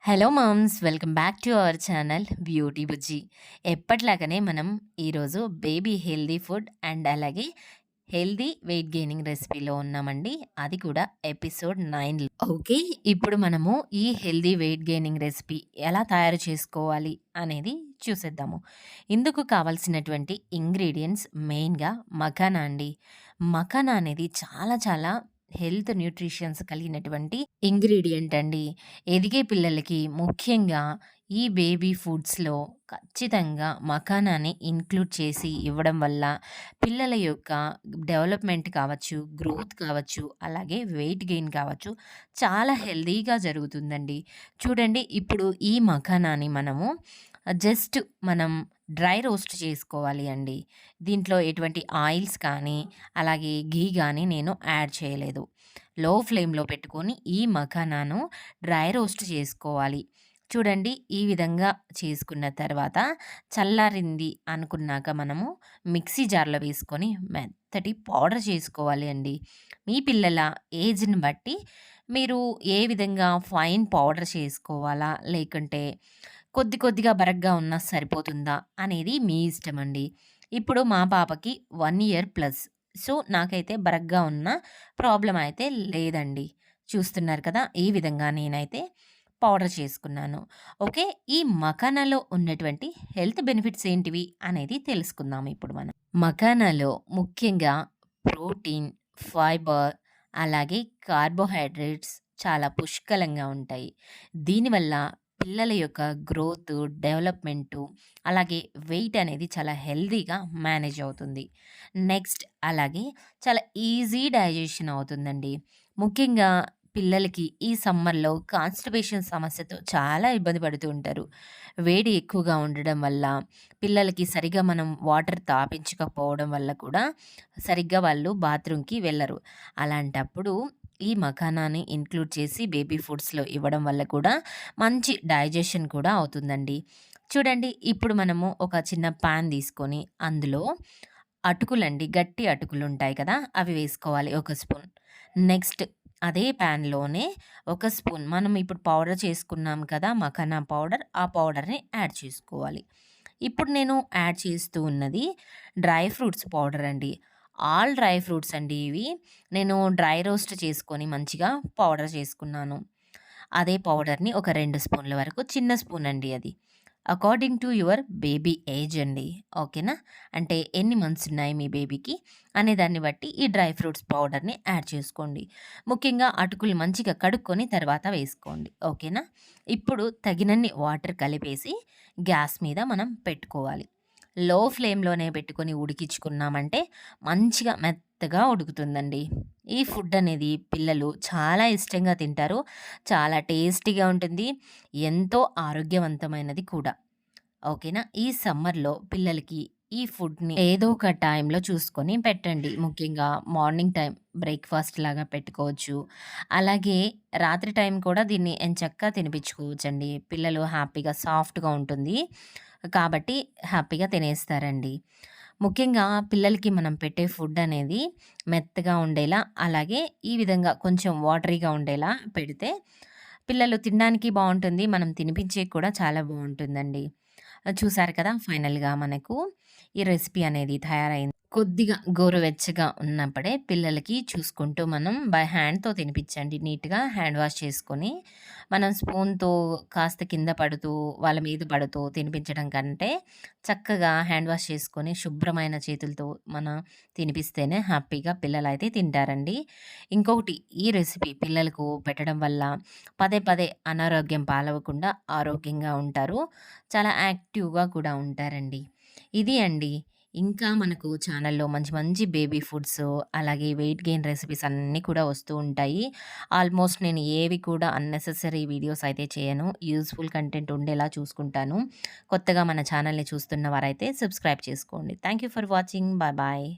Hello moms, welcome back to our channel beauty Bujji. ఎప్పటిలాగానే మనం ఈరోజు బేబీ హెల్దీ ఫుడ్ అండ్ అలాగే హెల్దీ వెయిట్ గెయినింగ్ రెసిపీలో ఉన్నామండి. అది కూడా ఎపిసోడ్ 9. ఓకే, ఇప్పుడు మనము ఈ హెల్దీ వెయిట్ గెయినింగ్ రెసిపీ ఎలా తయారు చేసుకోవాలి అనేది చూసేద్దాము. ఇందుకు కావాల్సినటువంటి ఇంగ్రీడియంట్స్ మెయిన్గా మఖానా అండి. మఖానా అనేది చాలా చాలా హెల్త్ న్యూట్రిషన్స్ కలిగినటువంటి ఇంగ్రీడియంట్ అండి. ఎదిగే పిల్లలకి ముఖ్యంగా ఈ బేబీ ఫుడ్స్‌లో ఖచ్చితంగా మఖానాని ఇంక్లూడ్ చేసి ఇవ్వడం వల్ల పిల్లల యొక్క డెవలప్‌మెంట్ కావచ్చు, గ్రోత్ కావచ్చు, అలాగే వెయిట్ గెయిన్ కావచ్చు, చాలా హెల్తీగా జరుగుతుందండి. చూడండి, ఇప్పుడు ఈ మఖానాని మనము జస్ట్ మనం డ్రై రోస్ట్ చేసుకోవాలి అండి. దీంట్లో ఎటువంటి ఆయిల్స్ కానీ, అలాగే ఘీ గానీ నేను యాడ్ చేయలేదు. లో ఫ్లేమ్‌లో పెట్టుకొని ఈ మఖానాను డ్రై రోస్ట్ చేసుకోవాలి. చూడండి, ఈ విధంగా చేసుకున్న తర్వాత చల్లారింది అనుకున్నాక మనము మిక్సీ జార్‌లో వేసుకొని మెత్తటి పౌడర్ చేసుకోవాలి అండి. మీ పిల్లల ఏజ్‌ని బట్టి మీరు ఏ విధంగా ఫైన్ పౌడర్ చేసుకోవాలా, లేకంటే కొద్ది కొద్దిగా బరగ్గా ఉన్నా సరిపోతుందా అనేది మీ ఇష్టమండి. ఇప్పుడు మా పాపకి 1 ఇయర్ ప్లస్. సో, నాకైతే బరగ్గా ఉన్న ప్రాబ్లమ్ అయితే లేదండి. చూస్తున్నారు కదా! ఈ విధంగా నేనైతే పౌడర్ చేసుకున్నాను. ఓకే. ఈ మఖానాలో ఉన్నటువంటి హెల్త్ బెనిఫిట్స్ ఏంటివి అనేది తెలుసుకుందాం ఇప్పుడు మనం. మఖానాలో ముఖ్యంగా ప్రోటీన్, ఫైబర్, అలాగే కార్బోహైడ్రేట్స్ చాలా పుష్కలంగా ఉంటాయి. దీనివల్ల పిల్లల యొక్క గ్రోత్, డెవలప్‌మెంటు, అలాగే వెయిట్ అనేది చాలా హెల్తీగా మేనేజ్ అవుతుంది. నెక్స్ట్ అలాగే చాలా ఈజీ డైజెషన్ అవుతుందండి. ముఖ్యంగా పిల్లలకి ఈ సమ్మర్‌లో కాన్‌స్టిపేషన్ సమస్యతో చాలా ఇబ్బంది పడుతూ ఉంటారు. వేడి ఎక్కువగా ఉండడం వల్ల, పిల్లలకి సరిగ్గా మనం వాటర్ తాపించకపోవడం వల్ల కూడా సరిగ్గా వాళ్ళు బాత్రూమ్‌కి వెళ్ళరు. అలాంటప్పుడు ఈ మఖానాని ఇంక్లూడ్ చేసి బేబీ ఫుడ్స్‌లో ఇవ్వడం వల్ల కూడా మంచి డైజెషన్ కూడా అవుతుందండి. చూడండి, ఇప్పుడు మనము ఒక చిన్న పాన్ తీసుకొని అందులో అటుకులండి, గట్టి అటుకులుంటాయి కదా! అవి వేసుకోవాలి ఒక స్పూన్. నెక్స్ట్ అదే పాన్‌లోనే ఒక స్పూన్ మనం ఇప్పుడు పౌడర్ చేసుకున్నాం కదా! మఖానా పౌడర్, ఆ పౌడర్‌ని యాడ్ చేసుకోవాలి. ఇప్పుడు నేను యాడ్ చేస్తూ ఉన్నది డ్రై ఫ్రూట్స్ పౌడర్ అండి. ఆల్ డ్రై ఫ్రూట్స్ అండి ఇవి. నేను డ్రై రోస్ట్ చేసుకొని మంచిగా పౌడర్ చేసుకున్నాను. అదే పౌడర్‌ని ఒక 2 స్పూన్ల వరకు, చిన్న స్పూన్ అండి అది. According to your baby age అండి. ఓకేనా? అంటే ఎన్ని మంత్స్ ఉన్నాయి మీ బేబీకి అనే దాన్ని బట్టి ఈ డ్రై ఫ్రూట్స్ పౌడర్‌ని యాడ్ చేసుకోండి. ముఖ్యంగా అటుకులు మంచిగా కడుక్కొని తర్వాత వేసుకోండి. ఓకేనా? ఇప్పుడు తగినన్ని వాటర్ కలిపేసి గ్యాస్ మీద మనం పెట్టుకోవాలి. లో ఫ్లేమ్‌లోనే పెట్టుకొని ఉడికించుకున్నామంటే మంచిగా మెత్తగా ఉడుకుతుందండి. ఈ ఫుడ్ అనేది పిల్లలు చాలా ఇష్టంగా తింటారు. చాలా టేస్టీగా ఉంటుంది. ఎంతో ఆరోగ్యవంతమైనది కూడా. ఓకేనా? ఈ సమ్మర్‌లో పిల్లలకి ఈ ఫుడ్‌ని ఏదో ఒక టైంలో చూసుకొని పెట్టండి. ముఖ్యంగా మార్నింగ్ టైం బ్రేక్‌ఫాస్ట్ లాగా పెట్టుకోవచ్చు. అలాగే రాత్రి టైం కూడా దీన్ని ఎంచక్కా తినిపించుకోవచ్చండి. పిల్లలు హ్యాపీగా సాఫ్ట్‌గా ఉంటుంది. కాబట్టి హ్యాపీగా తినేస్తారండి. ముఖ్యంగా పిల్లలకి మనం పెట్టే ఫుడ్ అనేది మెత్తగా ఉండేలా, అలాగే ఈ విధంగా కొంచెం వాటరీగా ఉండేలా పెడితే పిల్లలు తినడానికి బావుంటుంది. మనం తినిపించేకి కూడా చాలా బావుంటుందండి. చూసారు కదా! ఫైనల్‌గా మనకు ఈ రెసిపీ అనేది తయారైంది. కొద్దిగా గోరువెచ్చగా ఉన్నప్పుడే పిల్లలకి చూసుకుంటూ మనం బై హ్యాండ్‌తో తినిపించండి. నీట్‌గా హ్యాండ్ వాష్ చేసుకొని, మనం స్పూన్‌తో కాస్త కింద పడుతూ, వాళ్ళ మీద పడుతూ తినిపించడం కంటే, చక్కగా హ్యాండ్ వాష్ చేసుకొని శుభ్రమైన చేతులతో మనం తినిపిస్తేనే హ్యాపీగా పిల్లలైతే తింటారండి. ఇంకొకటి, ఈ రెసిపీ పిల్లలకు పెట్టడం వల్ల పదే పదే అనారోగ్యం పాలవకుండా ఆరోగ్యంగా ఉంటారు. చాలా యాక్టివ్‌గా కూడా ఉంటారండి. ఇది అండి. ఇంకా మనకు ఛానల్‌లో మంచి మంచి బేబీ ఫుడ్స్, అలాగే వెయిట్ గెయిన్ రెసిపీస్ అన్నీ కూడా వస్తూ ఉంటాయి. ఆల్మోస్ట్ నేను ఏవి కూడా అన్నెసెసరీ వీడియోస్ అయితే చేయను. యూజ్‌ఫుల్ కంటెంట్ ఉండేలా చూసుకుంటాను. కొత్తగా మన ఛానల్‌ని చూస్తున్న వారైతే సబ్స్క్రైబ్ చేసుకోండి. Thank you for watching. Bye bye.